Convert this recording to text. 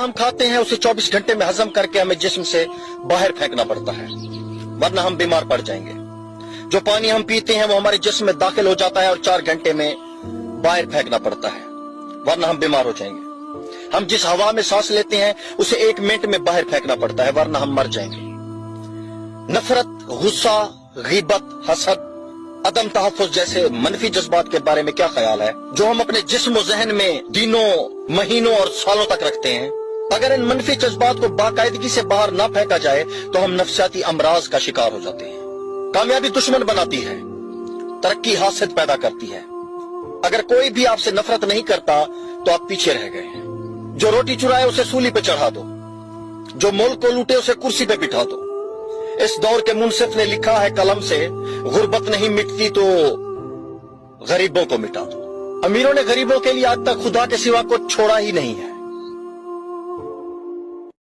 हम खाते हैं उसे 24 घंटे में हजम करके हमें जिस्म से बाहर फेंकना पड़ता है, वरना हम बीमार पड़ जाएंगे। जो पानी हम पीते हैं वो हमारे जिस्म में दाखिल हो जाता है और 4 घंटे में बाहर फेंकना पड़ता है, वरना हम बीमार हो जाएंगे। हम जिस हवा में सांस लेते हैं उसे 1 मिनट में बाहर फेंकना पड़ता है, वरना हम मर जाएंगे। नफरत, गुस्सा, गीबत, हसद, अदम तहफ़्फ़ुज़ जैसे मनफी जज्बात के बारे में क्या ख्याल है, जो हम अपने जिस्म और ज़हन में दिनों, महीनों और सालों तक रखते हैं? अगर इन मनफी जज्बात को बाकायदगी से बाहर ना फेंका जाए तो हम नफ्सियाती अमराज का शिकार हो जाते हैं। कामयाबी दुश्मन बनाती है, तरक्की हासिद पैदा करती है। अगर कोई भी आपसे नफरत नहीं करता तो आप पीछे रह गए हैं। जो रोटी चुराए उसे सूली पे चढ़ा दो, जो मुल्क को लूटे उसे कुर्सी पे बिठा दो। इस दौर के मुनसिफ ने लिखा है कलम से, गुर्बत नहीं मिटती तो गरीबों को मिटा दो। अमीरों ने गरीबों के लिए आज तक खुदा के सिवा को छोड़ा ही नहीं है।